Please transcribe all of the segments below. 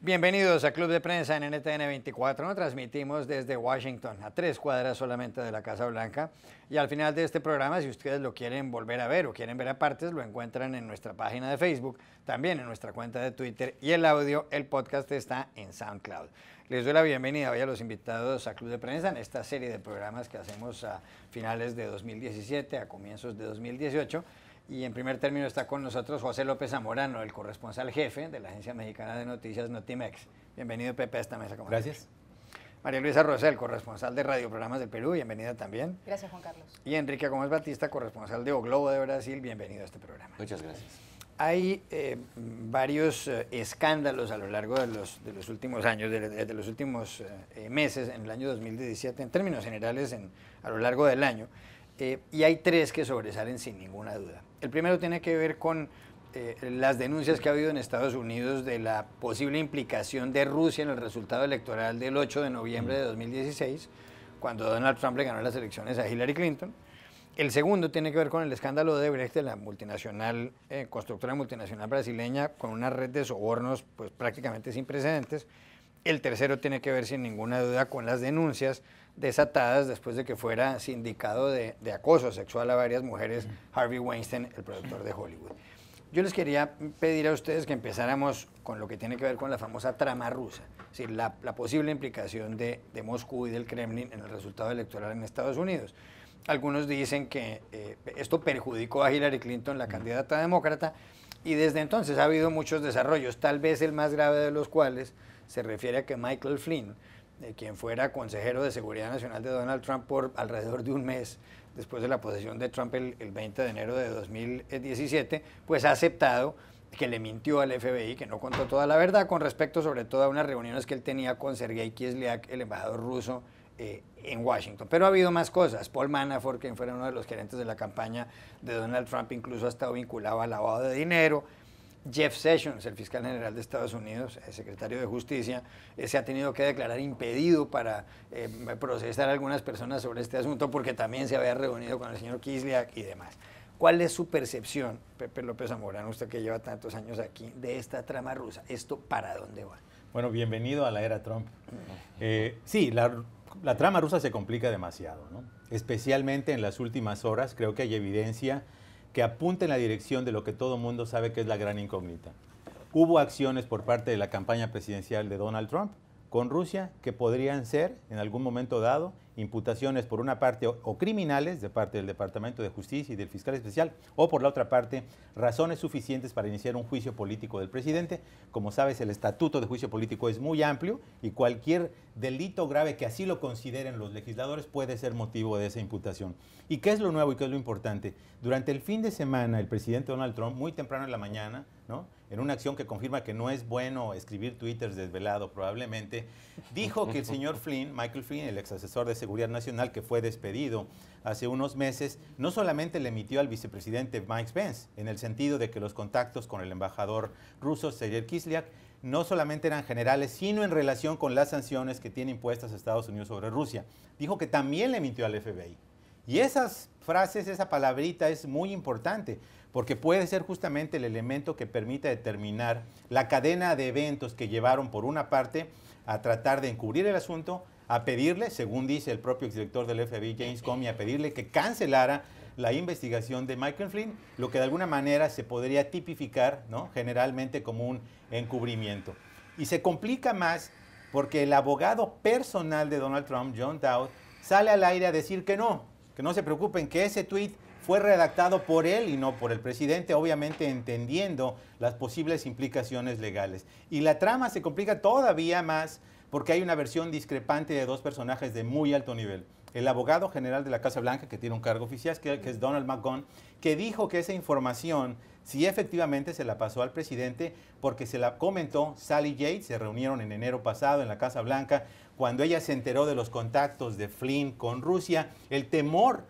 Bienvenidos a Club de Prensa en NTN 24. Nos transmitimos desde Washington, a 3 cuadras solamente de la Casa Blanca. Y al final de este programa, si ustedes lo quieren volver a ver o quieren ver a partes, lo encuentran en nuestra página de Facebook, también en nuestra cuenta de Twitter. Y el audio, el podcast está en SoundCloud. Les doy la bienvenida hoy a los invitados a Club de Prensa en esta serie de programas que hacemos a finales de 2017, a comienzos de 2018. Y en primer término está con nosotros José López Zamorano, el corresponsal jefe de la Agencia Mexicana de Noticias Notimex. Bienvenido, Pepe, a esta mesa. Gracias. María Luisa Rosell, corresponsal de Radioprogramas del Perú, bienvenida también. Gracias, Juan Carlos. Y Enrique Gómez Batista, corresponsal de O Globo de Brasil, bienvenido a este programa. Muchas gracias. Hay varios escándalos a lo largo de los últimos años, de los últimos meses, en el año 2017, en términos generales, a lo largo del año. Y hay 3 que sobresalen sin ninguna duda. El primero tiene que ver con las denuncias que ha habido en Estados Unidos de la posible implicación de Rusia en el resultado electoral del 8 de noviembre de 2016, cuando Donald Trump le ganó las elecciones a Hillary Clinton. El segundo tiene que ver con el escándalo de Odebrecht, de la multinacional, constructora multinacional brasileña, con una red de sobornos pues, prácticamente sin precedentes. El tercero tiene que ver sin ninguna duda con las denuncias desatadas después de que fuera sindicado de acoso sexual a varias mujeres Harvey Weinstein, el productor de Hollywood. Yo les quería pedir a ustedes que empezáramos con lo que tiene que ver con la famosa trama rusa, es decir, la posible implicación de Moscú y del Kremlin en el resultado electoral en Estados Unidos. Algunos dicen que esto perjudicó a Hillary Clinton, la candidata demócrata, y desde entonces ha habido muchos desarrollos, tal vez el más grave de los cuales se refiere a que Michael Flynn, quien fuera consejero de Seguridad Nacional de Donald Trump por alrededor de un mes después de la posesión de Trump el 20 de enero de 2017, pues ha aceptado que le mintió al FBI, que no contó toda la verdad con respecto sobre todo a unas reuniones que él tenía con Sergei Kislyak, el embajador ruso en Washington. Pero ha habido más cosas. Paul Manafort, quien fuera uno de los gerentes de la campaña de Donald Trump, incluso ha estado vinculado al lavado de dinero. Jeff Sessions, el fiscal general de Estados Unidos, el secretario de Justicia, se ha tenido que declarar impedido para procesar a algunas personas sobre este asunto porque también se había reunido con el señor Kislyak y demás. ¿Cuál es su percepción, Pepe López Zamorano, usted que lleva tantos años aquí, de esta trama rusa? ¿Esto para dónde va? Bueno, bienvenido a la era Trump. Sí, la trama rusa se complica demasiado, ¿no? Especialmente en las últimas horas. Creo que hay evidencia que apunta en la dirección de lo que todo mundo sabe que es la gran incógnita. Hubo acciones por parte de la campaña presidencial de Donald Trump con Rusia que podrían ser, en algún momento dado, imputaciones por una parte o criminales de parte del Departamento de Justicia y del fiscal especial, o por la otra parte, razones suficientes para iniciar un juicio político del presidente. Como sabes, el estatuto de juicio político es muy amplio y cualquier delito grave que así lo consideren los legisladores puede ser motivo de esa imputación. ¿Y qué es lo nuevo y qué es lo importante? Durante el fin de semana, el presidente Donald Trump, muy temprano en la mañana, ¿no?, en una acción que confirma que no es bueno escribir twitters desvelado probablemente, dijo que el señor Flynn, Michael Flynn, el ex asesor de Seguridad Nacional que fue despedido hace unos meses, no solamente le emitió al vicepresidente Mike Pence, en el sentido de que los contactos con el embajador ruso Sergei Kislyak no solamente eran generales, sino en relación con las sanciones que tiene impuestas a Estados Unidos sobre Rusia. Dijo que también le mintió al FBI. Y esas frases, esa palabrita es muy importante, porque puede ser justamente el elemento que permita determinar la cadena de eventos que llevaron, por una parte, a tratar de encubrir el asunto, a pedirle, según dice el propio exdirector del FBI, James Comey, a pedirle que cancelara la investigación de Michael Flynn, lo que de alguna manera se podría tipificar, ¿no?, generalmente como un encubrimiento. Y se complica más porque el abogado personal de Donald Trump, John Dowd, sale al aire a decir que no se preocupen, que ese tuit fue redactado por él y no por el presidente, obviamente entendiendo las posibles implicaciones legales. Y la trama se complica todavía más porque hay una versión discrepante de 2 personajes de muy alto nivel. El abogado general de la Casa Blanca, que tiene un cargo oficial, que es Donald McGahn, que dijo que esa información sí efectivamente se la pasó al presidente porque se la comentó Sally Yates. Se reunieron en enero pasado en la Casa Blanca cuando ella se enteró de los contactos de Flynn con Rusia. El temor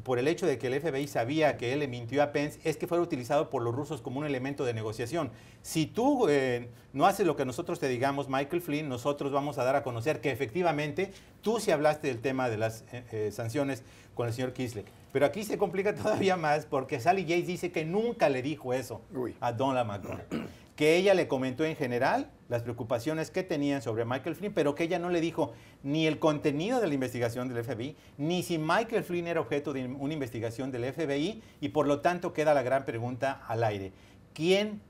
por el hecho de que el FBI sabía que él le mintió a Pence, es que fuera utilizado por los rusos como un elemento de negociación. Si tú no haces lo que nosotros te digamos, Michael Flynn, nosotros vamos a dar a conocer que efectivamente tú sí hablaste del tema de las sanciones con el señor Kislyak. Pero aquí se complica todavía más porque Sally Yates dice que nunca le dijo eso a Donald McConnell. Que ella le comentó en general las preocupaciones que tenían sobre Michael Flynn, pero que ella no le dijo ni el contenido de la investigación del FBI, ni si Michael Flynn era objeto de una investigación del FBI, y por lo tanto queda la gran pregunta al aire. ¿Quién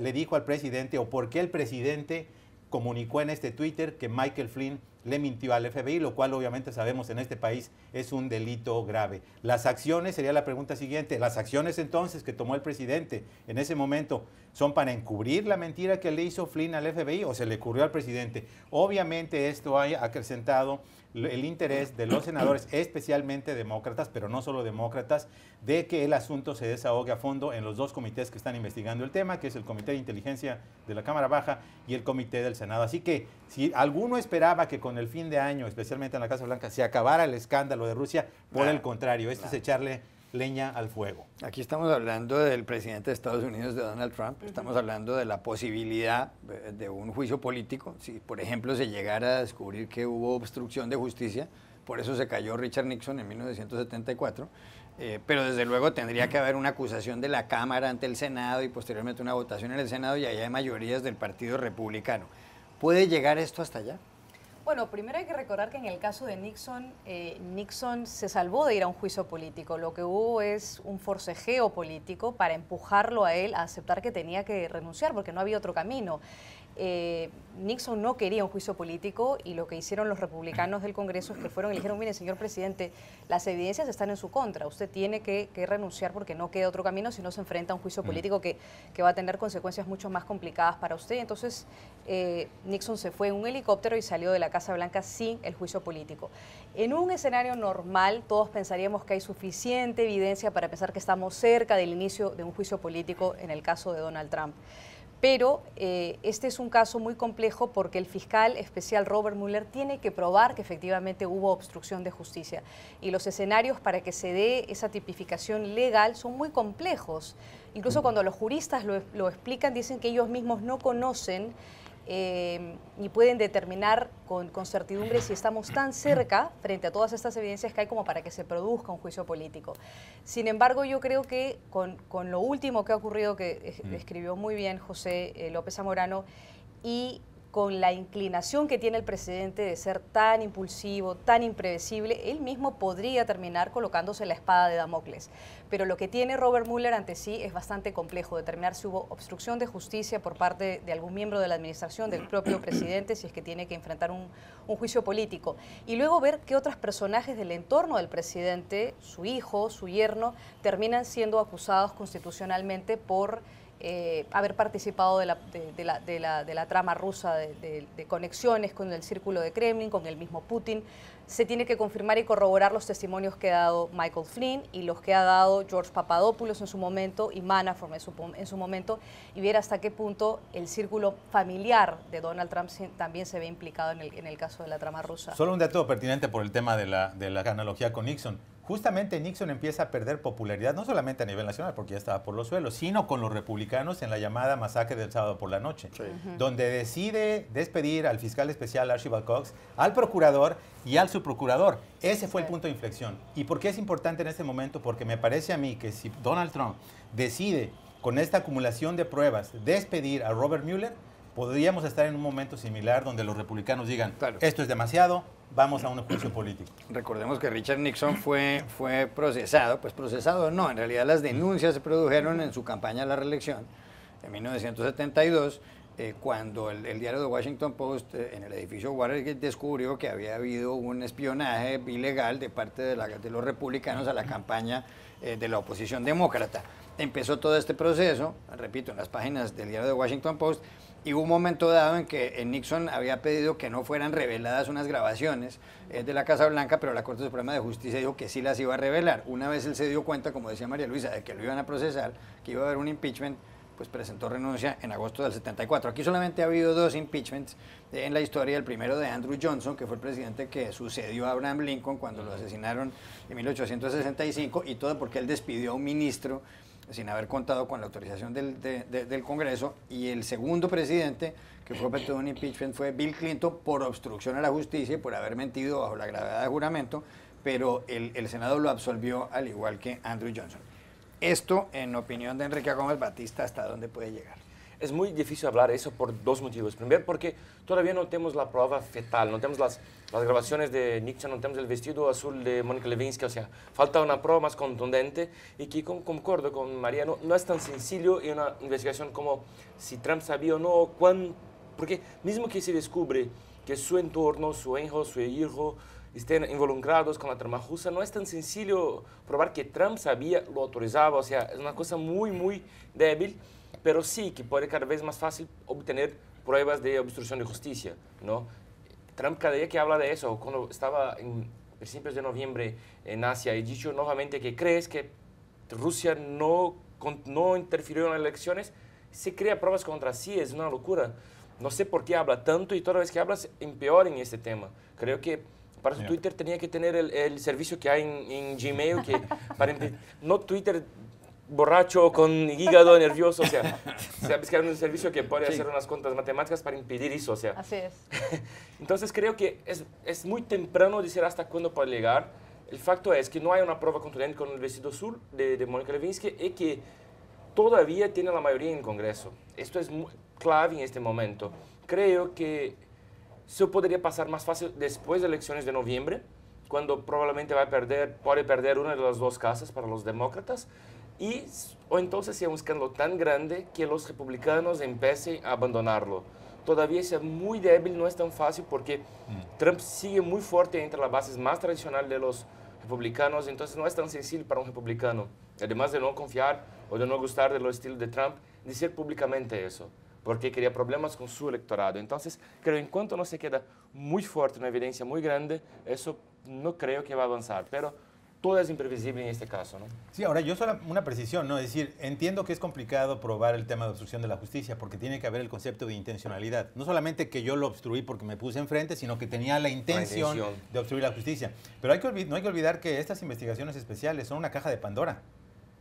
le dijo al presidente o por qué el presidente comunicó en este Twitter que Michael Flynn le mintió al FBI, lo cual obviamente sabemos en este país es un delito grave? Las acciones, sería la pregunta siguiente, las acciones entonces que tomó el presidente en ese momento, ¿son para encubrir la mentira que le hizo Flynn al FBI o se le ocurrió al presidente? Obviamente esto ha acrecentado el interés de los senadores, especialmente demócratas, pero no solo demócratas, de que el asunto se desahogue a fondo en los dos comités que están investigando el tema, que es el Comité de Inteligencia de la Cámara Baja y el Comité del Senado. Así que si alguno esperaba que con el fin de año, especialmente en la Casa Blanca, se acabara el escándalo de Rusia, por el contrario, esto es echarle leña al fuego. Aquí estamos hablando del presidente de Estados Unidos, de Donald Trump, estamos hablando de la posibilidad de un juicio político, si por ejemplo se llegara a descubrir que hubo obstrucción de justicia, por eso se cayó Richard Nixon en 1974, pero desde luego tendría que haber una acusación de la Cámara ante el Senado y posteriormente una votación en el Senado, y ahí hay mayorías del Partido Republicano. ¿Puede llegar esto hasta allá? Bueno, primero hay que recordar que en el caso de Nixon, Nixon se salvó de ir a un juicio político. Lo que hubo es un forcejeo político para empujarlo a él a aceptar que tenía que renunciar porque no había otro camino. Nixon no quería un juicio político y lo que hicieron los republicanos del Congreso es que fueron y le dijeron: mire, señor presidente, las evidencias están en su contra, usted tiene que renunciar porque no queda otro camino si no se enfrenta a un juicio político que va a tener consecuencias mucho más complicadas para usted. Entonces Nixon se fue en un helicóptero y salió de la Casa Blanca sin el juicio político. En un escenario normal todos pensaríamos que hay suficiente evidencia para pensar que estamos cerca del inicio de un juicio político en el caso de Donald Trump. Pero este es un caso muy complejo porque el fiscal especial Robert Mueller tiene que probar que efectivamente hubo obstrucción de justicia. Y los escenarios para que se dé esa tipificación legal son muy complejos. Incluso cuando los juristas lo explican, dicen que ellos mismos no conocen ni pueden determinar con certidumbre si estamos tan cerca frente a todas estas evidencias que hay como para que se produzca un juicio político. Sin embargo, yo creo que con lo último que ha ocurrido, que describió muy bien José López Zamorano, y con la inclinación que tiene el presidente de ser tan impulsivo, tan imprevisible, él mismo podría terminar colocándose la espada de Damocles. Pero lo que tiene Robert Mueller ante sí es bastante complejo, determinar si hubo obstrucción de justicia por parte de algún miembro de la administración, del propio presidente, si es que tiene que enfrentar un juicio político. Y luego ver qué otros personajes del entorno del presidente, su hijo, su yerno, terminan siendo acusados constitucionalmente por haber participado de la trama rusa de conexiones con el círculo de Kremlin, con el mismo Putin. Se tiene que confirmar y corroborar los testimonios que ha dado Michael Flynn y los que ha dado George Papadopoulos en su momento y Manafort en su momento, y ver hasta qué punto el círculo familiar de Donald Trump también se ve implicado en el caso de la trama rusa. Solo un dato pertinente por el tema de la analogía con Nixon. Justamente Nixon empieza a perder popularidad, no solamente a nivel nacional, porque ya estaba por los suelos, sino con los republicanos en la llamada masacre del sábado por la noche, donde decide despedir al fiscal especial Archibald Cox, al procurador y al subprocurador. Ese fue el punto de inflexión. ¿Y por qué es importante en este momento? Porque me parece a mí que si Donald Trump decide, con esta acumulación de pruebas, despedir a Robert Mueller, podríamos estar en un momento similar donde los republicanos digan, esto es demasiado, vamos a un juicio político. Recordemos que Richard Nixon fue procesado, pues procesado no, en realidad las denuncias se produjeron en su campaña a la reelección en 1972, cuando el diario The Washington Post en el edificio Watergate descubrió que había habido un espionaje ilegal de parte de los republicanos a la campaña de la oposición demócrata. Empezó todo este proceso, repito, en las páginas del diario The Washington Post, y hubo un momento dado en que Nixon había pedido que no fueran reveladas unas grabaciones de la Casa Blanca, pero la Corte Suprema de Justicia dijo que sí las iba a revelar. Una vez él se dio cuenta, como decía María Luisa, de que lo iban a procesar, que iba a haber un impeachment, pues presentó renuncia en agosto del 74. Aquí solamente ha habido 2 impeachments en la historia. El primero de Andrew Johnson, que fue el presidente que sucedió a Abraham Lincoln cuando lo asesinaron en 1865, y todo porque él despidió a un ministro sin haber contado con la autorización del Congreso. Y el segundo presidente que fue objeto de un impeachment fue Bill Clinton por obstrucción a la justicia y por haber mentido bajo la gravedad de juramento, pero el Senado lo absolvió al igual que Andrew Johnson. Esto, en opinión de Enrique Gómez Batista, ¿hasta dónde puede llegar? Es muy difícil hablar eso por 2 motivos. Primero, porque todavía no tenemos la prueba fetal, no tenemos las grabaciones de Nixon, no tenemos el vestido azul de Mónica Lewinsky, o sea, falta una prueba más contundente y que concuerdo con María, no es tan sencillo en una investigación como si Trump sabía o no, porque mismo que se descubre que su entorno, su hijo, estén involucrados con la trama rusa, no es tan sencillo probar que Trump sabía, lo autorizaba, o sea, es una cosa muy, muy débil, pero sí que puede cada vez más fácil obtener pruebas de obstrucción de justicia, ¿no? Trump cada día que habla de eso, cuando estaba en principios de noviembre en Asia, he dicho nuevamente que crees que Rusia no interfirió en las elecciones, se crea pruebas contra sí, es una locura. No sé por qué habla tanto y toda vez que hablas empeora en este tema. Creo que para su Twitter tenía que tener el servicio que hay en Gmail, que no Twitter borracho con hígado nervioso, o sea, sabes que hay un servicio que puede hacer unas cuentas matemáticas para impedir eso, o sea. Así es. Entonces creo que es muy temprano decir hasta cuándo puede llegar. El facto es que no hay una prueba contundente con el vestido azul de Mónica Lewinsky y que todavía tiene la mayoría en el Congreso. Esto es muy clave en este momento. Creo que se podría pasar más fácil después de elecciones de noviembre, cuando probablemente puede perder una de las 2 casas para los demócratas, o entonces sea un escándalo tan grande que los republicanos empiecen a abandonarlo. Todavía es muy débil, no es tan fácil porque Trump sigue muy fuerte entre las bases más tradicionales de los republicanos, entonces no es tan sencillo para un republicano, además de no confiar o de no gustar de los estilos de Trump, decir públicamente eso, porque quería problemas con su electorado. Entonces, creo que en cuanto no se queda muy fuerte, una evidencia muy grande, eso no creo que va a avanzar, pero todo es imprevisible en este caso, ¿no? Sí, ahora yo solo una precisión, ¿no? Es decir, entiendo que es complicado probar el tema de obstrucción de la justicia porque tiene que haber el concepto de intencionalidad. No solamente que yo lo obstruí porque me puse enfrente, sino que tenía la intención de obstruir la justicia. Pero no hay que olvidar que estas investigaciones especiales son una caja de Pandora.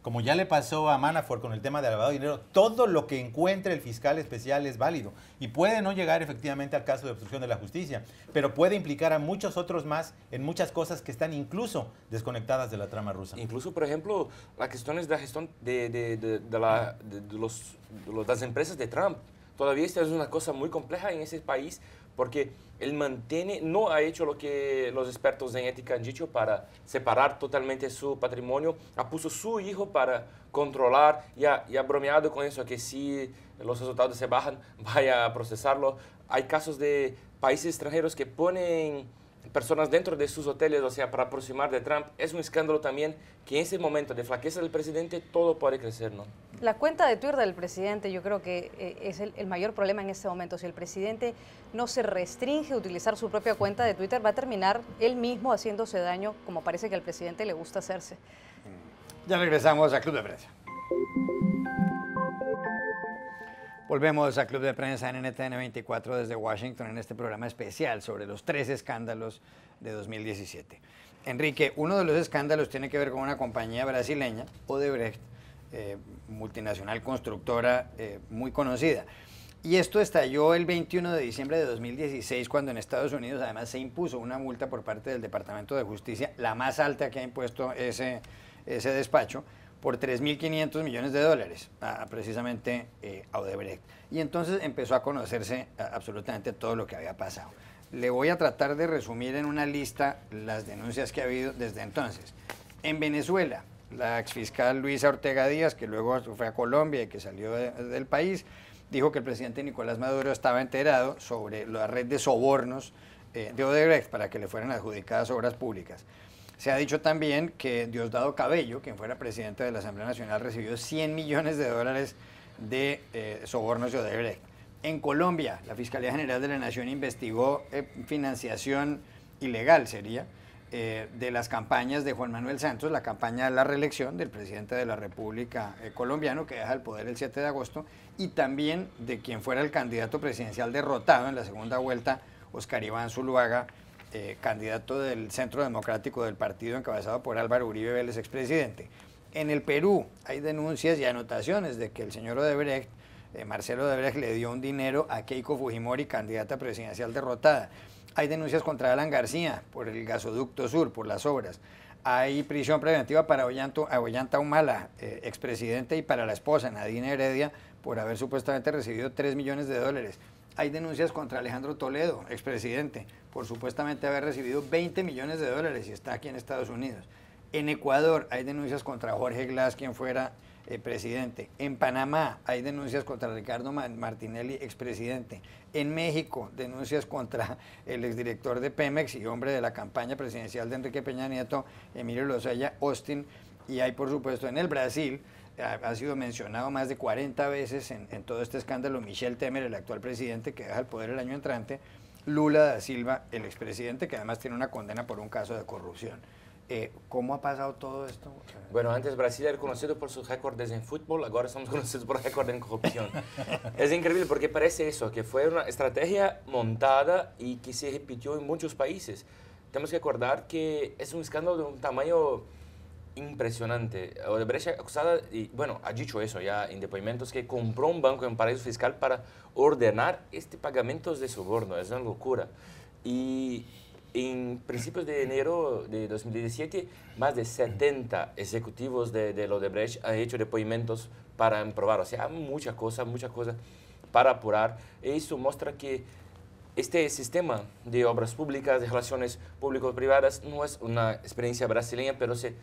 Como ya le pasó a Manafort con el tema de lavado de dinero, todo lo que encuentre el fiscal especial es válido y puede no llegar efectivamente al caso de obstrucción de la justicia, pero puede implicar a muchos otros más en muchas cosas que están incluso desconectadas de la trama rusa. Incluso, por ejemplo, las cuestiones de la gestión de las empresas de Trump. Todavía esta es una cosa muy compleja en ese país porque él no ha hecho lo que los expertos en ética han dicho para separar totalmente su patrimonio, puso su hijo para controlar y ha bromeado con eso, que si los resultados se bajan, vaya a procesarlo. Hay casos de países extranjeros que ponen personas dentro de sus hoteles, o sea, para aproximar de Trump. Es un escándalo también que en ese momento de flaqueza del presidente todo puede crecer, ¿no? La cuenta de Twitter del presidente yo creo que es el mayor problema en este momento. Si el presidente no se restringe a utilizar su propia cuenta de Twitter, va a terminar él mismo haciéndose daño, como parece que al presidente le gusta hacerse. Ya regresamos a Club de Prensa. Volvemos a Club de Prensa en NTN 24 desde Washington en este programa especial sobre los 3 escándalos de 2017. Enrique, uno de los escándalos tiene que ver con una compañía brasileña, Odebrecht, multinacional constructora muy conocida. Y esto estalló el 21 de diciembre de 2016, cuando en Estados Unidos además se impuso una multa por parte del Departamento de Justicia, la más alta que ha impuesto ese despacho, por 3.500 millones de dólares, precisamente a Odebrecht. Y entonces empezó a conocerse absolutamente todo lo que había pasado. Le voy a tratar de resumir en una lista las denuncias que ha habido desde entonces. En Venezuela, la exfiscal Luisa Ortega Díaz, que luego fue a Colombia y que salió del país, dijo que el presidente Nicolás Maduro estaba enterado sobre la red de sobornos de Odebrecht para que le fueran adjudicadas obras públicas. Se ha dicho también que Diosdado Cabello, quien fuera presidente de la Asamblea Nacional, recibió 100 millones de dólares de sobornos de Odebrecht. En Colombia, la Fiscalía General de la Nación investigó financiación ilegal, de las campañas de Juan Manuel Santos, la campaña de la reelección del presidente de la República colombiano, que deja el poder el 7 de agosto, y también de quien fuera el candidato presidencial derrotado en la segunda vuelta, Oscar Iván Zuluaga, candidato del Centro Democrático del partido encabezado por Álvaro Uribe Vélez, expresidente. En el Perú hay denuncias y anotaciones de que el señor Odebrecht, Marcelo Odebrecht, le dio un dinero a Keiko Fujimori, candidata presidencial derrotada. Hay denuncias contra Alan García por el gasoducto sur, por las obras. Hay prisión preventiva para Ollanta Humala, expresidente, y para la esposa, Nadine Heredia, por haber supuestamente recibido 3 millones de dólares. Hay denuncias contra Alejandro Toledo, expresidente, por supuestamente haber recibido 20 millones de dólares y está aquí en Estados Unidos. En Ecuador hay denuncias contra Jorge Glass, quien fuera presidente. En Panamá hay denuncias contra Ricardo Martinelli, expresidente. En México, denuncias contra el exdirector de Pemex y hombre de la campaña presidencial de Enrique Peña Nieto, Emilio Lozoya Austin. Y hay, por supuesto, en el Brasil, ha sido mencionado más de 40 veces en todo este escándalo, Michel Temer, el actual presidente que deja el poder el año entrante, Lula da Silva, el expresidente, que además tiene una condena por un caso de corrupción. ¿Cómo ha pasado todo esto? Bueno, antes Brasil era conocido por sus récords en fútbol, ahora somos conocidos por récords en corrupción. Es increíble porque parece eso, que fue una estrategia montada y que se repitió en muchos países. Tenemos que acordar que es un escándalo de un tamaño impresionante. Odebrecht acusada, y bueno, ha dicho eso ya en depoimentos, que compró un banco en un paraíso fiscal para ordenar pagamentos de soborno. Es una locura. Y en principios de enero de 2017, más de 70 ejecutivos de Odebrecht han hecho depoimentos para probar. O sea, mucha cosa para apurar. Eso muestra que este sistema de obras públicas, de relaciones público-privadas, no es una experiencia brasileña, pero se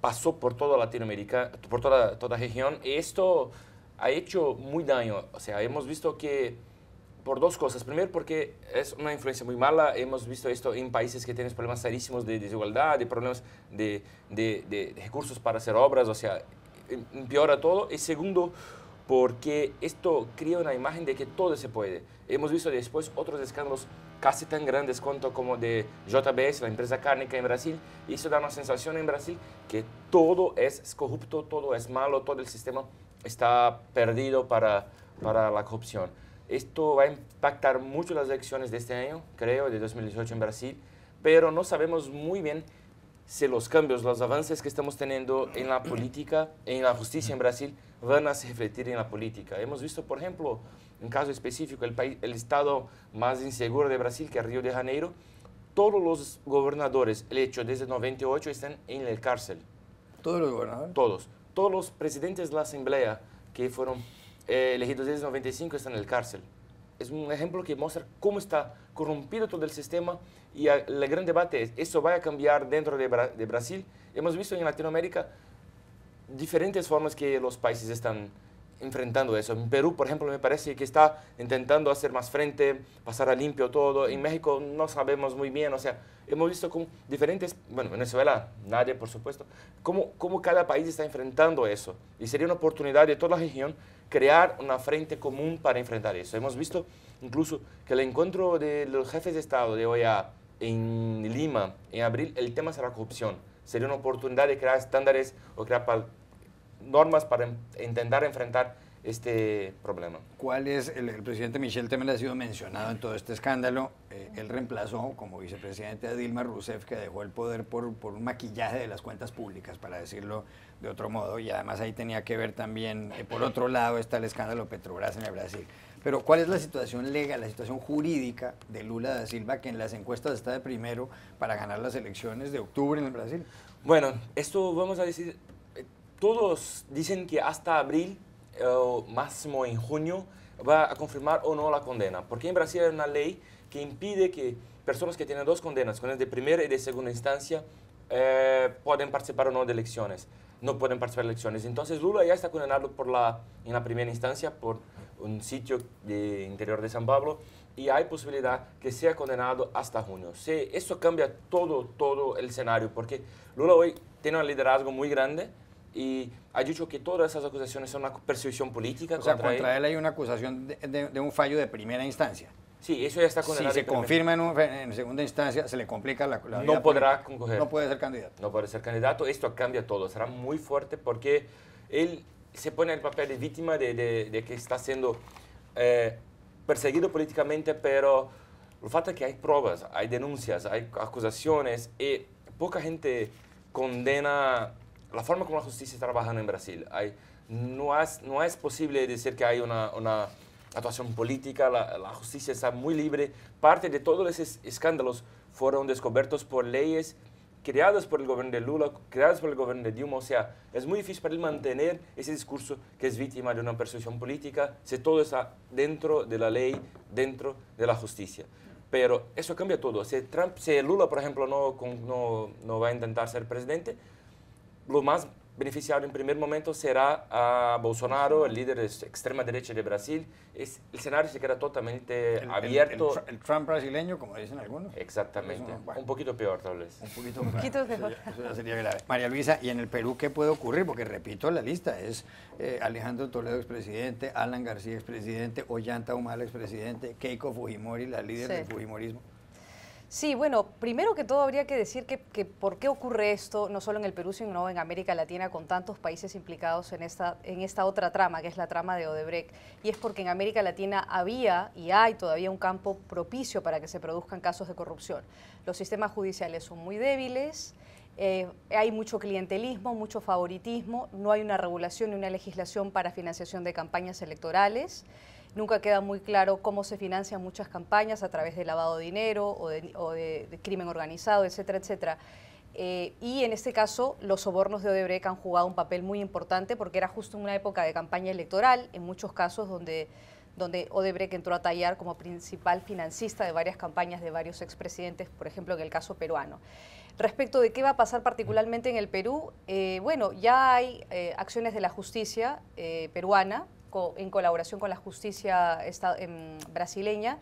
pasó por toda Latinoamérica, por toda la región. Y esto ha hecho muy daño. O sea, hemos visto que por dos cosas. Primero, porque es una influencia muy mala. Hemos visto esto en países que tienen problemas serísimos de desigualdad, de problemas de recursos para hacer obras. O sea, empeora todo. Y segundo, porque esto crea una imagen de que todo se puede. Hemos visto después otros escándalos casi tan grandes como de JBS, la empresa cárnica en Brasil, y eso da una sensación en Brasil que todo es corrupto, todo es malo, todo el sistema está perdido para la corrupción. Esto va a impactar mucho las elecciones de este año, creo, de 2018 en Brasil, pero no sabemos muy bien si los cambios, los avances que estamos teniendo en la política, en la justicia en Brasil, van a refletir en la política. Hemos visto, por ejemplo, un caso específico, el estado más inseguro de Brasil, que es Río de Janeiro. Todos los gobernadores electos desde 98 están en la cárcel. ¿Todos los gobernadores? Todos. Todos los presidentes de la asamblea que fueron elegidos desde 95 están en la cárcel. Es un ejemplo que muestra cómo está corrompido todo el sistema, y el gran debate es, ¿eso va a cambiar dentro de Brasil? Hemos visto en Latinoamérica diferentes formas que los países están enfrentando eso. En Perú, por ejemplo, me parece que está intentando hacer más frente, pasar a limpio todo. En México no sabemos muy bien, o sea, hemos visto como diferentes, bueno, Venezuela, nadie, por supuesto, cómo cada país está enfrentando eso. Y sería una oportunidad de toda la región crear una frente común para enfrentar eso. Hemos visto incluso que el encuentro de los jefes de Estado de OEA en Lima, en abril, el tema será corrupción. Sería una oportunidad de crear estándares o crear normas para intentar enfrentar este problema. ¿Cuál es? El presidente Michel Temer ha sido mencionado en todo este escándalo. Él reemplazó como vicepresidente a Dilma Rousseff, que dejó el poder por un maquillaje de las cuentas públicas, para decirlo de otro modo, y además ahí tenía que ver también, por otro lado, está el escándalo Petrobras en el Brasil. Pero ¿cuál es la situación legal, la situación jurídica de Lula da Silva, que en las encuestas está de primero para ganar las elecciones de octubre en el Brasil? Bueno, esto vamos a decir, todos dicen que hasta abril, máximo en junio, va a confirmar o no la condena, porque en Brasil hay una ley que impide que personas que tienen dos condenas de primera y de segunda instancia, pueden participar o no de elecciones. No pueden participar de elecciones. Entonces Lula ya está condenado en la primera instancia por un sitio de interior de San Pablo, y hay posibilidad que sea condenado hasta junio. Sí, eso cambia todo el escenario, porque Lula hoy tiene un liderazgo muy grande y ha dicho que todas esas acusaciones son una persecución política. O sea, contra él hay una acusación de un fallo de primera instancia. Sí, eso ya está condenado. Si se confirma en segunda instancia, se le complica la vida No podrá política. concoger. No puede ser candidato. No puede ser candidato. Esto cambia todo. Será muy fuerte porque él se pone en el papel de víctima de que está siendo perseguido políticamente, pero lo falta que hay pruebas, hay denuncias, hay acusaciones y poca gente condena la forma como la justicia está trabajando en Brasil. No es posible decir que hay una actuación política, la justicia está muy libre. Parte de todos esos escándalos fueron descubiertos por leyes creadas por el gobierno de Lula, creadas por el gobierno de Dilma. O sea, es muy difícil para él mantener ese discurso que es víctima de una persecución política si todo está dentro de la ley, dentro de la justicia. Pero eso cambia todo. Si Lula, por ejemplo, no va a intentar ser presidente, lo más beneficiado en primer momento será a Bolsonaro, el líder de extrema derecha de Brasil. El escenario se queda totalmente abierto. El Trump brasileño, como dicen algunos. Exactamente. Bueno. Un poquito peor, tal vez. Un poquito peor. Eso ya sería grave. María Luisa, ¿y en el Perú qué puede ocurrir? Porque repito, la lista es Alejandro Toledo, expresidente, Alan García, expresidente, Ollanta Humala, expresidente, Keiko Fujimori, la líder del Fujimorismo. Sí, bueno, primero que todo habría que decir que por qué ocurre esto, no solo en el Perú, sino en América Latina, con tantos países implicados en esta otra trama, que es la trama de Odebrecht. Y es porque en América Latina había y hay todavía un campo propicio para que se produzcan casos de corrupción. Los sistemas judiciales son muy débiles, hay mucho clientelismo, mucho favoritismo, no hay una regulación ni una legislación para financiación de campañas electorales. Nunca queda muy claro cómo se financian muchas campañas a través de lavado de dinero o de crimen organizado, etcétera, etcétera. Y en este caso, los sobornos de Odebrecht han jugado un papel muy importante porque era justo en una época de campaña electoral, en muchos casos donde Odebrecht entró a tallar como principal financista de varias campañas de varios expresidentes, por ejemplo, en el caso peruano. Respecto de qué va a pasar particularmente en el Perú, bueno, ya hay acciones de la justicia peruana, en colaboración con la justicia brasileña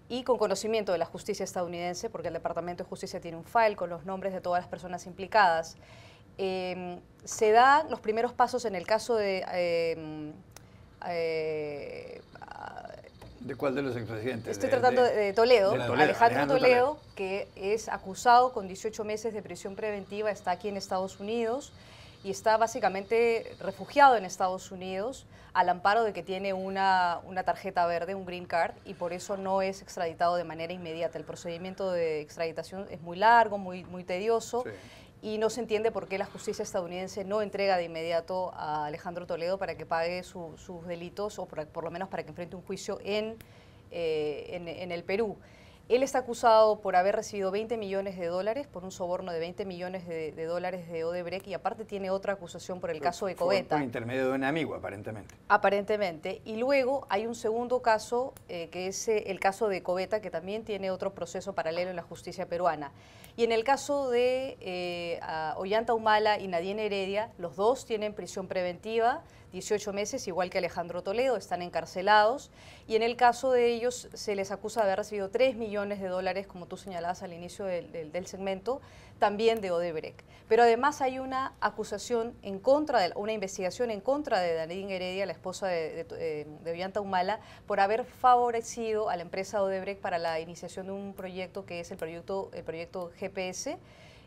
y con conocimiento de la justicia estadounidense, porque el Departamento de Justicia tiene un file con los nombres de todas las personas implicadas. Se dan los primeros pasos en el caso de... ¿De cuál de los expresidentes? Estoy tratando de Toledo, Alejandro Toledo, Toledo, que es acusado con 18 meses de prisión preventiva, está aquí en Estados Unidos y está básicamente refugiado en Estados Unidos al amparo de que tiene una tarjeta verde, un green card, y por eso no es extraditado de manera inmediata. El procedimiento de extraditación es muy largo, muy tedioso, y no se entiende por qué la justicia estadounidense no entrega de inmediato a Alejandro Toledo para que pague sus delitos, o por lo menos para que enfrente un juicio en el Perú. Él está acusado por haber recibido 20 millones de dólares, por un soborno de 20 millones de dólares de Odebrecht, y aparte tiene otra acusación por el caso de Covetta. Por intermedio de un amigo, aparentemente. Aparentemente. Y luego hay un segundo caso, que es el caso de Covetta, que también tiene otro proceso paralelo en la justicia peruana. Y en el caso de Ollanta Humala y Nadine Heredia, los dos tienen prisión preventiva, 18 meses, igual que Alejandro Toledo, están encarcelados. Y en el caso de ellos se les acusa de haber recibido 3 millones de dólares, como tú señalabas al inicio del segmento, también de Odebrecht. Pero además hay una acusación en contra, una investigación en contra de Nadine Heredia, la esposa de Ollanta Humala, por haber favorecido a la empresa Odebrecht para la iniciación de un proyecto que es el proyecto GPS,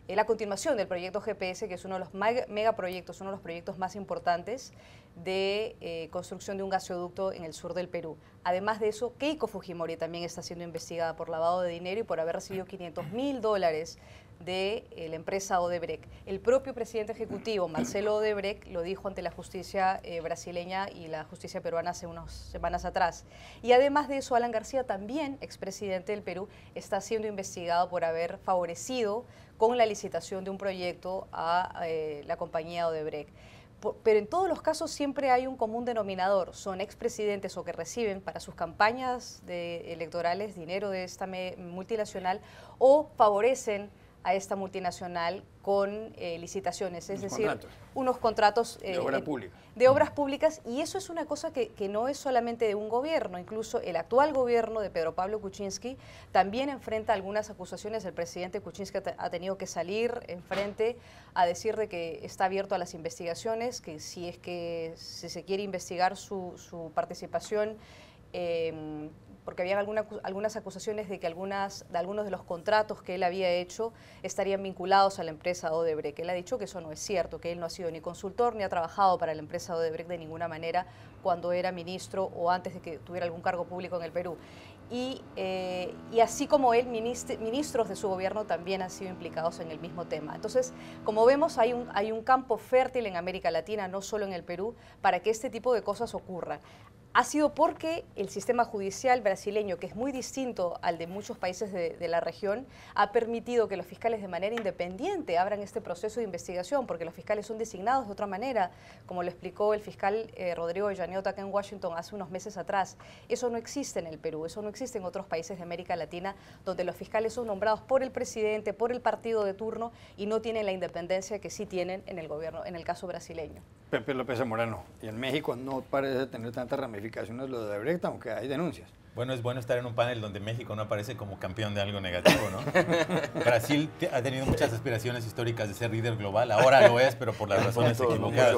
la continuación del proyecto GPS, que es uno de los megaproyectos, uno de los proyectos más importantes de construcción de un gasoducto en el sur del Perú. Además de eso, Keiko Fujimori también está siendo investigada por lavado de dinero y por haber recibido $500,000 de la empresa Odebrecht. El propio presidente ejecutivo, Marcelo Odebrecht, lo dijo ante la justicia brasileña y la justicia peruana hace unas semanas atrás. Y además de eso, Alan García, también expresidente del Perú, está siendo investigado por haber favorecido con la licitación de un proyecto a la compañía Odebrecht. Pero en todos los casos siempre hay un común denominador, son expresidentes o que reciben para sus campañas electorales dinero de esta multinacional o favorecen a esta multinacional con licitaciones, es decir, unos contratos de obra pública. De obras públicas, y eso es una cosa que no es solamente de un gobierno, incluso el actual gobierno de Pedro Pablo Kuczynski también enfrenta algunas acusaciones. El presidente Kuczynski ha tenido que salir enfrente a decir de que está abierto a las investigaciones, que si se quiere investigar su participación porque había algunas acusaciones de que algunos de los contratos que él había hecho estarían vinculados a la empresa Odebrecht. Él ha dicho que eso no es cierto, que él no ha sido ni consultor ni ha trabajado para la empresa Odebrecht de ninguna manera cuando era ministro o antes de que tuviera algún cargo público en el Perú. Y así como él, ministros de su gobierno también han sido implicados en el mismo tema. Entonces, como vemos, hay un campo fértil en América Latina, no solo en el Perú, para que este tipo de cosas ocurran. Ha sido porque el sistema judicial brasileño, que es muy distinto al de muchos países de la región, ha permitido que los fiscales de manera independiente abran este proceso de investigación, porque los fiscales son designados de otra manera, como lo explicó el fiscal Rodrigo Llaniota acá en Washington hace unos meses atrás. Eso no existe en el Perú, eso no existe en otros países de América Latina, donde los fiscales son nombrados por el presidente, por el partido de turno, y no tienen la independencia que sí tienen en el gobierno, en el caso brasileño. Pepe López Zamorano, y en México no parece tener tantas ramificaciones lo de Odebrecht, aunque hay denuncias. Bueno, es bueno estar en un panel donde México no aparece como campeón de algo negativo, ¿no? Brasil ha tenido muchas aspiraciones históricas de ser líder global, ahora lo es, pero por las razones equivocadas.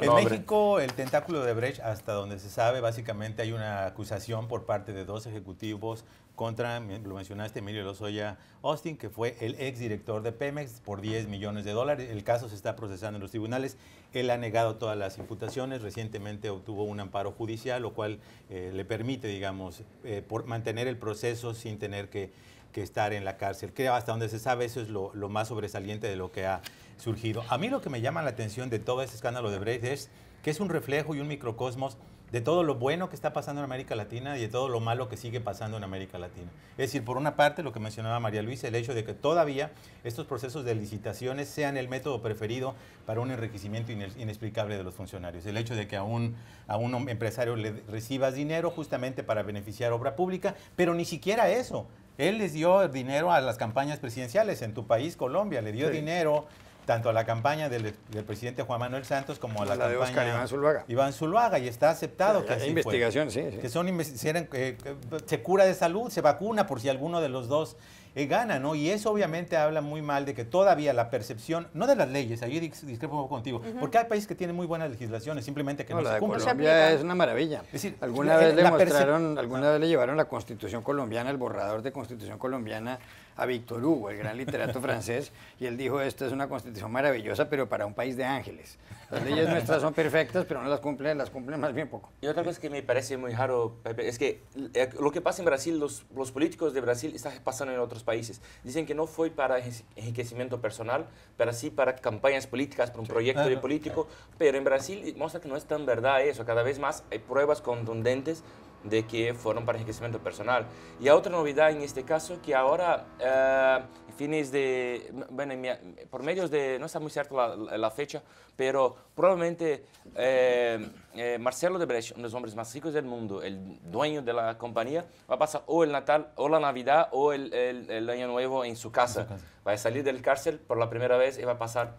En México, el tentáculo de Odebrecht, hasta donde se sabe, básicamente hay una acusación por parte de 2 ejecutivos contra, lo mencionaste, Emilio Lozoya Austin, que fue el exdirector de Pemex, por $10 millones. El caso se está procesando en los tribunales. Él ha negado todas las imputaciones. Recientemente obtuvo un amparo judicial, lo cual le permite, digamos, mantener el proceso sin tener que estar en la cárcel. Creo, hasta donde se sabe, eso es lo más sobresaliente de lo que ha surgido. A mí lo que me llama la atención de todo este escándalo de Odebrecht es que es un reflejo y un microcosmos de todo lo bueno que está pasando en América Latina y de todo lo malo que sigue pasando en América Latina. Es decir, por una parte, lo que mencionaba María Luisa, el hecho de que todavía estos procesos de licitaciones sean el método preferido para un enriquecimiento inexplicable de los funcionarios. El hecho de que a un empresario le recibas dinero justamente para beneficiar obra pública, pero ni siquiera eso. Él les dio dinero a las campañas presidenciales en tu país, Colombia, le dio dinero tanto a la campaña del presidente Juan Manuel Santos como a la campaña de Oscar Iván Zuluaga, y está aceptado que hay investigación, sí. Que se cura de salud, se vacuna por si alguno de los dos gana, ¿no? Y eso obviamente habla muy mal de que todavía la percepción, no de las leyes, ahí discrepo un poco contigo, porque hay países que tienen muy buenas legislaciones, simplemente que no se cumplen. Colombia es una maravilla. Es decir, alguna vez le llevaron la Constitución colombiana, el borrador de Constitución colombiana a Víctor Hugo, el gran literato francés, y él dijo, esta es una constitución maravillosa, pero para un país de ángeles. Las leyes nuestras son perfectas, pero no las cumplen más bien poco. Y otra cosa que me parece muy raro, Pepe, es que lo que pasa en Brasil, los políticos de Brasil está pasando en otros países. Dicen que no fue para enriquecimiento personal, pero sí para campañas políticas, para un proyecto de político, pero en Brasil muestra que no es tan verdad eso. Cada vez más hay pruebas contundentes de que fueron para enriquecimiento personal. Y otra novedad en este caso, que ahora, fines de, bueno, por medios de, no está muy cierta la fecha, pero probablemente Marcelo Odebrecht, uno de los hombres más ricos del mundo, el dueño de la compañía, va a pasar o el Natal, o la Navidad, o el Año Nuevo en su casa. Va a salir del cárcel por la primera vez y va a pasar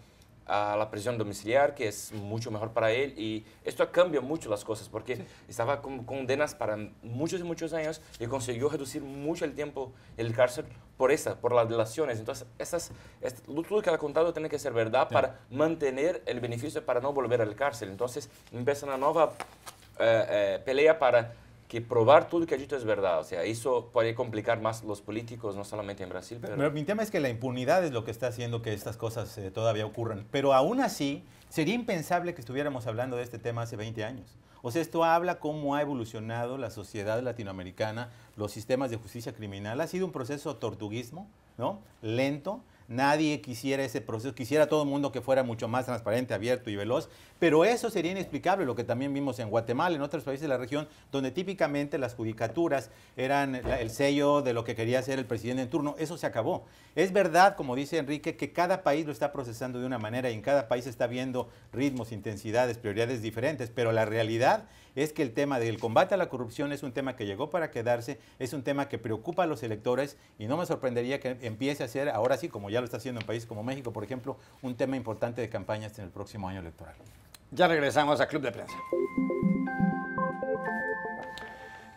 a la prisión domiciliar, que es mucho mejor para él, y esto cambia mucho las cosas, porque estaba con condenas para muchos y muchos años y consiguió reducir mucho el tiempo en el cárcel por las delaciones. Entonces, todo lo que ha contado tiene que ser verdad para mantener el beneficio, para no volver al cárcel. Entonces, empieza una nueva pelea para que probar todo lo que ha dicho es verdad. O sea, eso puede complicar más los políticos, no solamente en Brasil. Pero mi tema es que la impunidad es lo que está haciendo que estas cosas todavía ocurran. Pero aún así, sería impensable que estuviéramos hablando de este tema hace 20 años. O sea, esto habla cómo ha evolucionado la sociedad latinoamericana, los sistemas de justicia criminal. Ha sido un proceso tortuguismo, ¿no? Lento. Nadie quisiera ese proceso, quisiera todo el mundo que fuera mucho más transparente, abierto y veloz, pero eso sería inexplicable, lo que también vimos en Guatemala, en otros países de la región, donde típicamente las judicaturas eran el sello de lo que quería hacer el presidente en turno. Eso se acabó. Es verdad, como dice Enrique, que cada país lo está procesando de una manera y en cada país está viendo ritmos, intensidades, prioridades diferentes, pero la realidad es que el tema del combate a la corrupción es un tema que llegó para quedarse, es un tema que preocupa a los electores y no me sorprendería que empiece a ser, ahora sí, como ya lo está haciendo en países como México, por ejemplo, un tema importante de campañas en el próximo año electoral. Ya regresamos a Club de Prensa.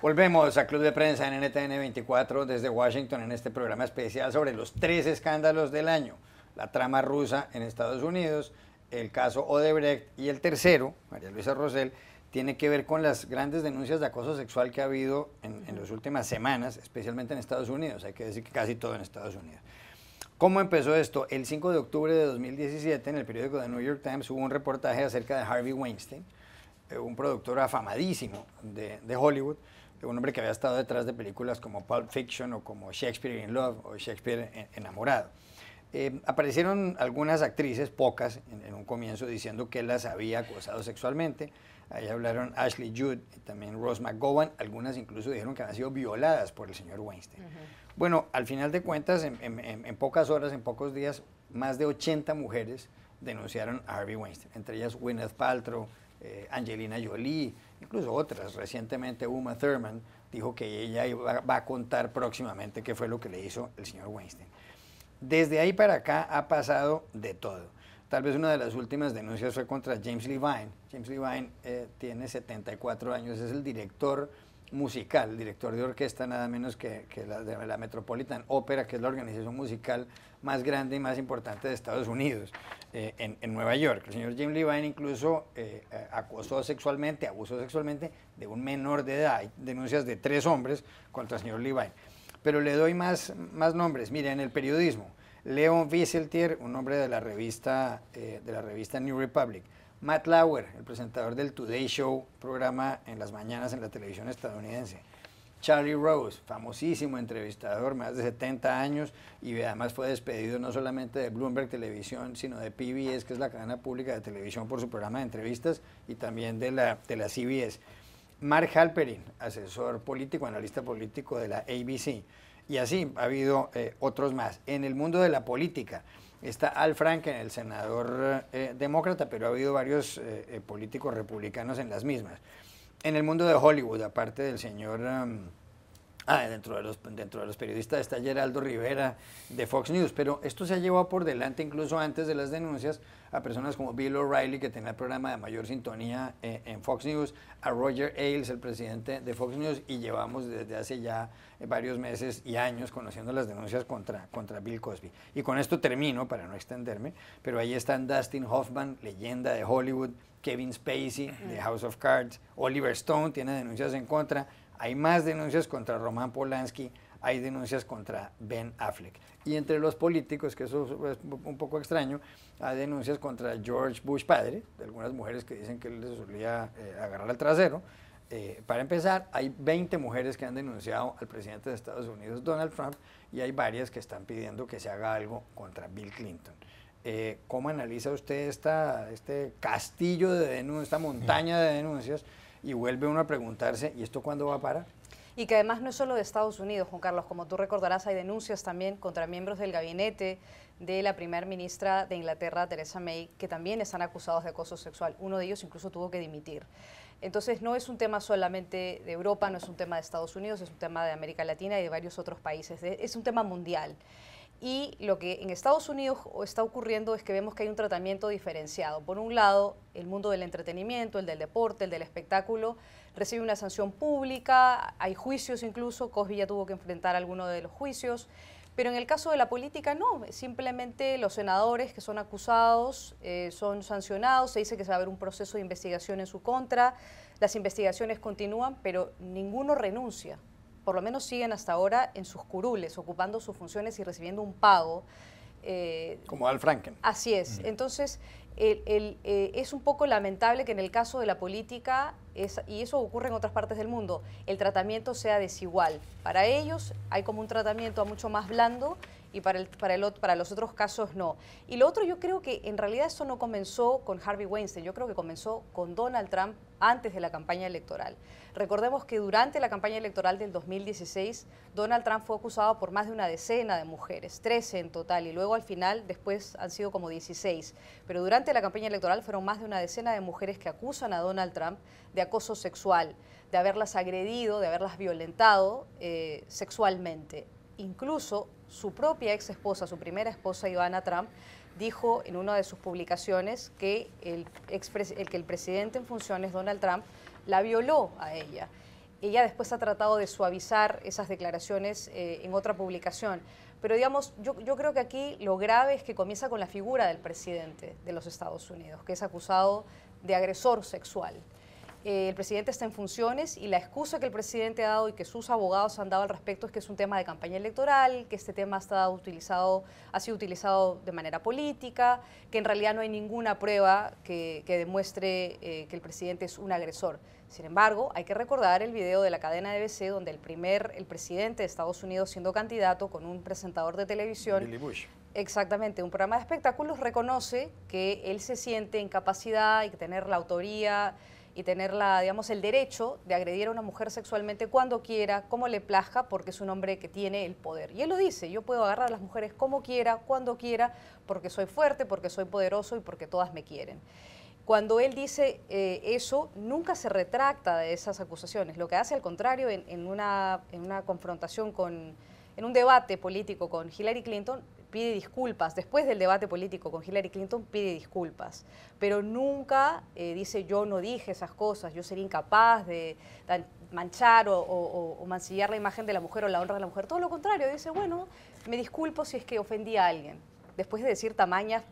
Volvemos a Club de Prensa en NTN 24 desde Washington en este programa especial sobre los 3 escándalos del año. La trama rusa en Estados Unidos, el caso Odebrecht y el tercero, María Luisa Rosell, tiene que ver con las grandes denuncias de acoso sexual que ha habido en las últimas semanas, especialmente en Estados Unidos, hay que decir que casi todo en Estados Unidos. ¿Cómo empezó esto? El 5 de octubre de 2017, en el periódico The New York Times, hubo un reportaje acerca de Harvey Weinstein, un productor afamadísimo de Hollywood, un hombre que había estado detrás de películas como Pulp Fiction o como Shakespeare in Love o Shakespeare enamorado. Aparecieron algunas actrices, pocas, en un comienzo diciendo que él las había acosado sexualmente. Ahí hablaron Ashley Judd y también Rose McGowan. Algunas incluso dijeron que habían sido violadas por el señor Weinstein. Bueno, al final de cuentas, en pocas horas, en pocos días, más de 80 mujeres denunciaron a Harvey Weinstein, entre ellas Gwyneth Paltrow, Angelina Jolie, incluso otras. Recientemente Uma Thurman dijo que ella va a contar próximamente qué fue lo que le hizo el señor Weinstein. Desde ahí para acá ha pasado de todo. Tal vez una de las últimas denuncias fue contra James Levine. James Levine tiene 74 años, es el director musical, el director de orquesta nada menos que de la Metropolitan Opera, que es la organización musical más grande y más importante de Estados Unidos, en Nueva York. El señor James Levine incluso acosó sexualmente, abusó sexualmente de un menor de edad. Hay denuncias de 3 hombres contra el señor Levine. Pero le doy más nombres. Mire, en el periodismo, Leon Wieseltier, un hombre de la revista New Republic, Matt Lauer, el presentador del Today Show, programa en las mañanas en la televisión estadounidense, Charlie Rose, famosísimo entrevistador, más de 70 años, y además fue despedido no solamente de Bloomberg Televisión, sino de PBS, que es la cadena pública de televisión, por su programa de entrevistas, y también de la CBS. Mark Halperin, asesor político, analista político de la ABC, y así ha habido otros más. En el mundo de la política está Al Franken, el senador demócrata, pero ha habido varios políticos republicanos en las mismas. En el mundo de Hollywood, aparte del señor... dentro de los periodistas está Geraldo Rivera de Fox News, pero esto se ha llevado por delante incluso antes de las denuncias a personas como Bill O'Reilly, que tenía el programa de mayor sintonía en Fox News, a Roger Ailes, el presidente de Fox News, y llevamos desde hace ya varios meses y años conociendo las denuncias contra Bill Cosby. Y con esto termino, para no extenderme, pero ahí están Dustin Hoffman, leyenda de Hollywood, Kevin Spacey de House of Cards, Oliver Stone tiene denuncias en contra. Hay más denuncias contra Roman Polanski, hay denuncias contra Ben Affleck. Y entre los políticos, que eso es un poco extraño, hay denuncias contra George Bush padre, de algunas mujeres que dicen que él les solía agarrar al trasero. Para empezar, hay 20 mujeres que han denunciado al presidente de Estados Unidos, Donald Trump, y hay varias que están pidiendo que se haga algo contra Bill Clinton. ¿Cómo analiza usted este castillo de denuncias, esta montaña de denuncias? Y vuelve uno a preguntarse, ¿y esto cuándo va a parar? Y que además no es solo de Estados Unidos, Juan Carlos, como tú recordarás, hay denuncias también contra miembros del gabinete de la primera ministra de Inglaterra, Theresa May, que también están acusados de acoso sexual. Uno de ellos incluso tuvo que dimitir. Entonces no es un tema solamente de Europa, no es un tema de Estados Unidos, es un tema de América Latina y de varios otros países, es un tema mundial. Y lo que en Estados Unidos está ocurriendo es que vemos que hay un tratamiento diferenciado. Por un lado, el mundo del entretenimiento, el del deporte, el del espectáculo, recibe una sanción pública, hay juicios incluso, Cosby ya tuvo que enfrentar alguno de los juicios, pero en el caso de la política no, simplemente los senadores que son acusados son sancionados, se dice que se va a haber un proceso de investigación en su contra, las investigaciones continúan, pero ninguno renuncia. Por lo menos siguen hasta ahora en sus curules, ocupando sus funciones y recibiendo un pago. Como Al Franken. Así es. Entonces, es un poco lamentable que en el caso de la política, y eso ocurre en otras partes del mundo, el tratamiento sea desigual. Para ellos hay como un tratamiento mucho más blando y para los otros casos no. Y lo otro, yo creo que en realidad eso no comenzó con Harvey Weinstein, yo creo que comenzó con Donald Trump antes de la campaña electoral. Recordemos que durante la campaña electoral del 2016, Donald Trump fue acusado por más de una decena de mujeres, 13 en total, y luego al final después han sido como 16. Pero durante la campaña electoral fueron más de una decena de mujeres que acusan a Donald Trump de acoso sexual, de haberlas agredido, de haberlas violentado sexualmente. Incluso su propia ex esposa, su primera esposa, Ivana Trump, dijo en una de sus publicaciones que el presidente en funciones, Donald Trump, la violó a ella. Ella después ha tratado de suavizar esas declaraciones en otra publicación. Pero digamos, yo creo que aquí lo grave es que comienza con la figura del presidente de los Estados Unidos, que es acusado de agresor sexual. el presidente está en funciones y la excusa que el presidente ha dado y que sus abogados han dado al respecto es que es un tema de campaña electoral, que este tema ha sido utilizado de manera política, que en realidad no hay ninguna prueba que demuestre que el presidente es un agresor. Sin embargo, hay que recordar el video de la cadena BBC donde el presidente de Estados Unidos, siendo candidato con un presentador de televisión, Billy Bush. exactamente, un programa de espectáculos, reconoce que él se siente en capacidad y que tener la autoría y tener digamos, el derecho de agredir a una mujer sexualmente cuando quiera, como le plazca, porque es un hombre que tiene el poder. Y él lo dice, yo puedo agarrar a las mujeres como quiera, cuando quiera, porque soy fuerte, porque soy poderoso y porque todas me quieren. Cuando él dice eso, nunca se retracta de esas acusaciones. Lo que hace, al contrario, en una confrontación en un debate político con Hillary Clinton, pide disculpas. Después del debate político con Hillary Clinton, pide disculpas. Pero nunca dice, yo no dije esas cosas, yo sería incapaz de manchar o mancillar la imagen de la mujer o la honra de la mujer. Todo lo contrario, dice, bueno, me disculpo si es que ofendí a alguien. Después de decir tamañas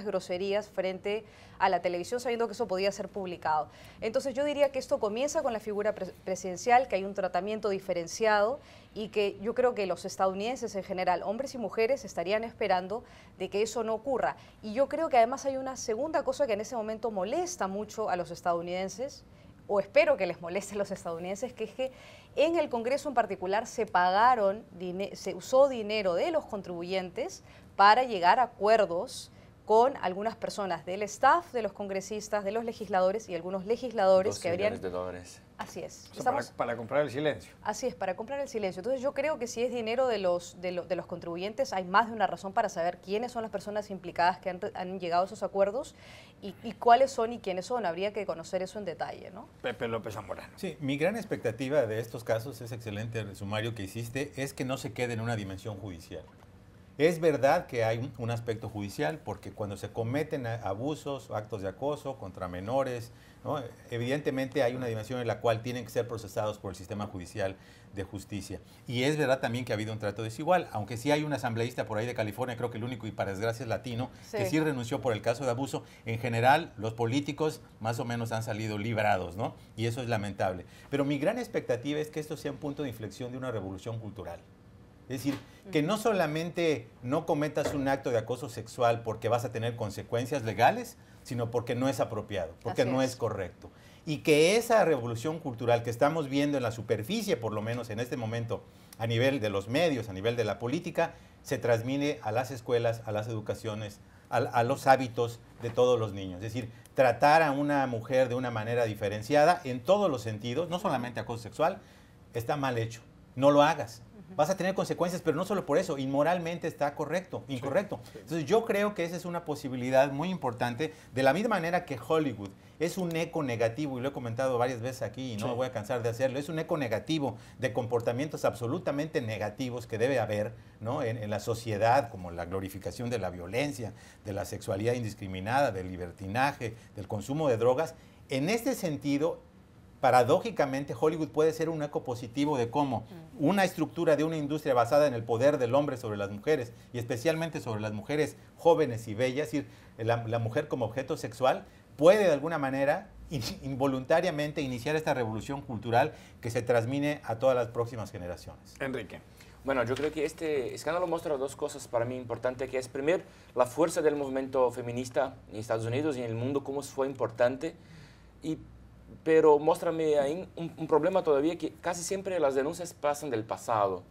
groserías frente a la televisión, sabiendo que eso podía ser publicado. Entonces yo diría que esto comienza con la figura presidencial, que hay un tratamiento diferenciado y que yo creo que los estadounidenses en general, hombres y mujeres, estarían esperando de que eso no ocurra. Y yo creo que además hay una segunda cosa que en ese momento molesta mucho a los estadounidenses, o espero que les moleste a los estadounidenses, que es que en el Congreso en particular se usó dinero de los contribuyentes para llegar a acuerdos con algunas personas del staff, de los congresistas, de los legisladores y algunos legisladores que habrían... $2 millones. Así es. O sea, para comprar el silencio. Así es, para comprar el silencio. Entonces yo creo que si es dinero de los contribuyentes, hay más de una razón para saber quiénes son las personas implicadas que han llegado a esos acuerdos y cuáles son y quiénes son. Habría que conocer eso en detalle, ¿no? Pepe López Zamorano. Sí, mi gran expectativa de estos casos, es excelente el sumario que hiciste, es que no se quede en una dimensión judicial. Es verdad que hay un aspecto judicial, porque cuando se cometen abusos o actos de acoso contra menores, ¿no? Evidentemente hay una dimensión en la cual tienen que ser procesados por el sistema judicial de justicia. Y es verdad también que ha habido un trato desigual, aunque sí hay un asambleísta por ahí de California, creo que el único y para desgracia es latino, sí, que sí renunció por el caso de abuso. En general, los políticos más o menos han salido librados, ¿no? Y eso es lamentable. Pero mi gran expectativa es que esto sea un punto de inflexión de una revolución cultural. Es decir, que no solamente no cometas un acto de acoso sexual porque vas a tener consecuencias legales, sino porque no es apropiado, porque no es correcto. Y que esa revolución cultural que estamos viendo en la superficie, por lo menos en este momento, a nivel de los medios, a nivel de la política, se transmite a las escuelas, a las educaciones, a los hábitos de todos los niños. Es decir, tratar a una mujer de una manera diferenciada en todos los sentidos, no solamente acoso sexual, está mal hecho. No lo hagas. Vas a tener consecuencias, pero no solo por eso, inmoralmente está incorrecto. Sí. Entonces yo creo que esa es una posibilidad muy importante, de la misma manera que Hollywood es un eco negativo, y lo he comentado varias veces aquí y no me voy a cansar de hacerlo, es un eco negativo de comportamientos absolutamente negativos que debe haber, ¿no? en la sociedad, como la glorificación de la violencia, de la sexualidad indiscriminada, del libertinaje, del consumo de drogas. En este sentido, paradójicamente, Hollywood puede ser un eco positivo de cómo una estructura de una industria basada en el poder del hombre sobre las mujeres, y especialmente sobre las mujeres jóvenes y bellas, es decir, la mujer como objeto sexual, puede de alguna manera involuntariamente iniciar esta revolución cultural que se transmite a todas las próximas generaciones. Enrique. Bueno, yo creo que este escándalo muestra dos cosas para mí importantes, que es primero la fuerza del movimiento feminista en Estados Unidos y en el mundo, cómo fue importante, pero muéstrame ahí un problema todavía, que casi siempre las denuncias pasan del pasado.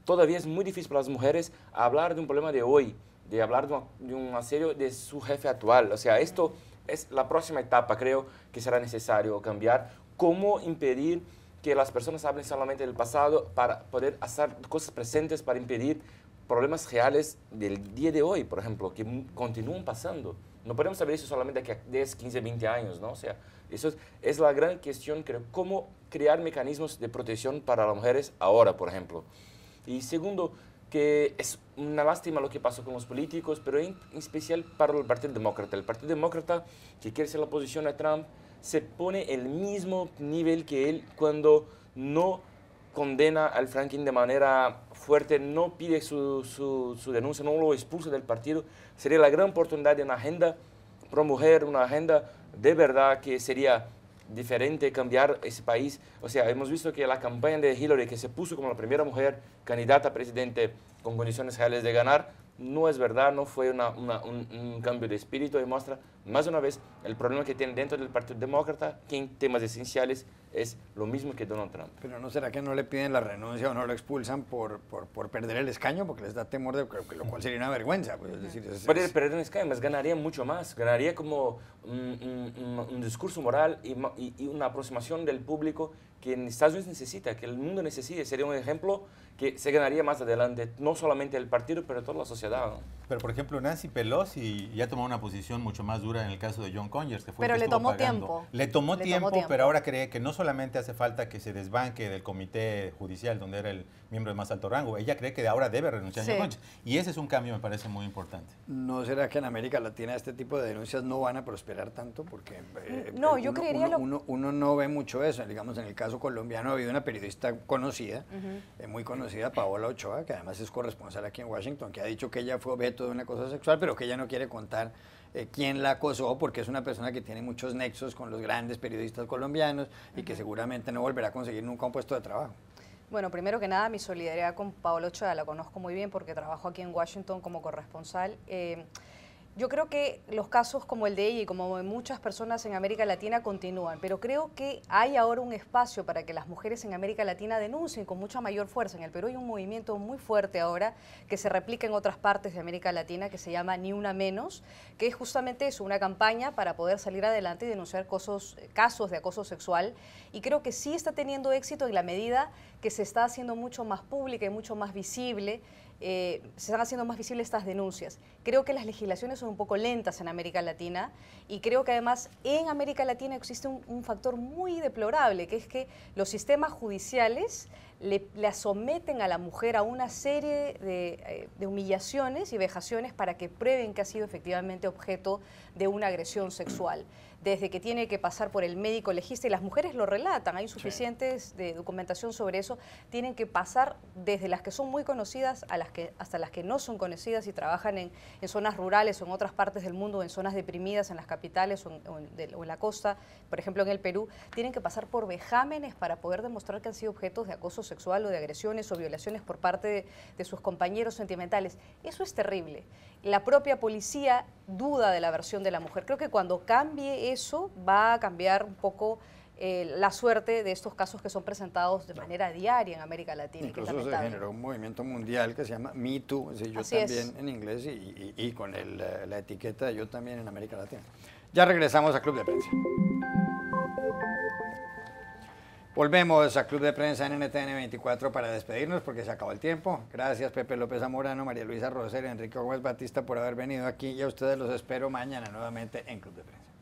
Todavía es muy difícil para las mujeres hablar de un problema de hoy, de hablar de un asedio de su jefe actual. O sea, esto es la próxima etapa, creo que será necesario cambiar. ¿Cómo impedir que las personas hablen solamente del pasado para poder hacer cosas presentes, para impedir problemas reales del día de hoy, por ejemplo, que continúan pasando? No podemos saber eso solamente de aquí a 10, 15, 20 años, ¿no? O sea, eso es la gran cuestión, creo, cómo crear mecanismos de protección para las mujeres ahora, por ejemplo. Y segundo, que es una lástima lo que pasó con los políticos, pero en especial para el Partido Demócrata. El Partido Demócrata, que quiere ser la oposición a Trump, se pone el mismo nivel que él cuando no condena al fracking de manera fuerte, no pide su denuncia, no lo expulsa del partido. Sería la gran oportunidad de una agenda pro mujer, una agenda de verdad que sería diferente, cambiar ese país. O sea, hemos visto que la campaña de Hillary, que se puso como la primera mujer candidata a presidente con condiciones reales de ganar, no es verdad, no fue un cambio de espíritu, y muestra más una vez el problema que tiene dentro del Partido Demócrata, que en temas esenciales es lo mismo que Donald Trump. Pero ¿no será que no le piden la renuncia o no lo expulsan por perder el escaño? Porque les da temor, lo cual sería una vergüenza. Pues, es decir, perder el escaño, más ganaría mucho más, ganaría como un discurso moral y una aproximación del público que en Estados Unidos necesita, que el mundo necesita. Sería un ejemplo que se ganaría más adelante, no solamente el partido, pero toda la sociedad, ¿no? Pero, por ejemplo, Nancy Pelosi ya tomó una posición mucho más dura en el caso de John Conyers, que fue pero el que le tomó pagando. tiempo. Le tomó tiempo, pero ahora cree que no solamente hace falta que se desbanque del comité judicial, donde era el miembro de más alto rango, ella cree que ahora debe renunciar a John Conyers. Y ese es un cambio, me parece, muy importante. ¿No será que en América Latina este tipo de denuncias no van a prosperar tanto? Porque no, yo creería uno no ve mucho eso. Digamos, en el caso colombiano ha habido una periodista conocida, muy conocida, Paola Ochoa, que además es corresponsal aquí en Washington, que ha dicho que ella fue objeto de una cosa sexual, pero que ella no quiere contar quién la acosó, porque es una persona que tiene muchos nexos con los grandes periodistas colombianos y que seguramente no volverá a conseguir nunca un puesto de trabajo. Bueno, primero que nada, mi solidaridad con Paola Ochoa, la conozco muy bien porque trabajo aquí en Washington como corresponsal. Yo creo que los casos como el de ella y como de muchas personas en América Latina continúan, pero creo que hay ahora un espacio para que las mujeres en América Latina denuncien con mucha mayor fuerza. En el Perú hay un movimiento muy fuerte ahora que se replica en otras partes de América Latina que se llama Ni Una Menos, que es justamente eso, una campaña para poder salir adelante y denunciar casos de acoso sexual. Y creo que sí está teniendo éxito en la medida que se está haciendo mucho más pública y mucho más visible. Se están haciendo más visibles estas denuncias. Creo que las legislaciones son un poco lentas en América Latina y creo que además en América Latina existe un factor muy deplorable, que es que los sistemas judiciales le someten a la mujer a una serie de humillaciones y vejaciones para que prueben que ha sido efectivamente objeto de una agresión sexual. Desde que tiene que pasar por el médico legista, y las mujeres lo relatan, hay suficientes de documentación sobre eso, tienen que pasar desde las que son muy conocidas hasta las que no son conocidas y trabajan en zonas rurales o en otras partes del mundo, en zonas deprimidas, en las capitales o en la costa, por ejemplo en el Perú, tienen que pasar por vejámenes para poder demostrar que han sido objetos de acoso sexual o de agresiones o violaciones por parte de sus compañeros sentimentales. Eso es terrible. La propia policía duda de la versión de la mujer. Creo que cuando cambie eso va a cambiar un poco la suerte de estos casos que son presentados de manera diaria en América Latina. Incluso se generó un movimiento mundial que se llama Me Too, es decir, yo también en inglés y con la etiqueta de yo también en América Latina. Ya regresamos a Club de Prensa. Volvemos a Club de Prensa en NTN 24 para despedirnos porque se acabó el tiempo. Gracias Pepe López Zamorano, María Luisa Rosel, Enrique Gómez Batista por haber venido aquí y a ustedes los espero mañana nuevamente en Club de Prensa.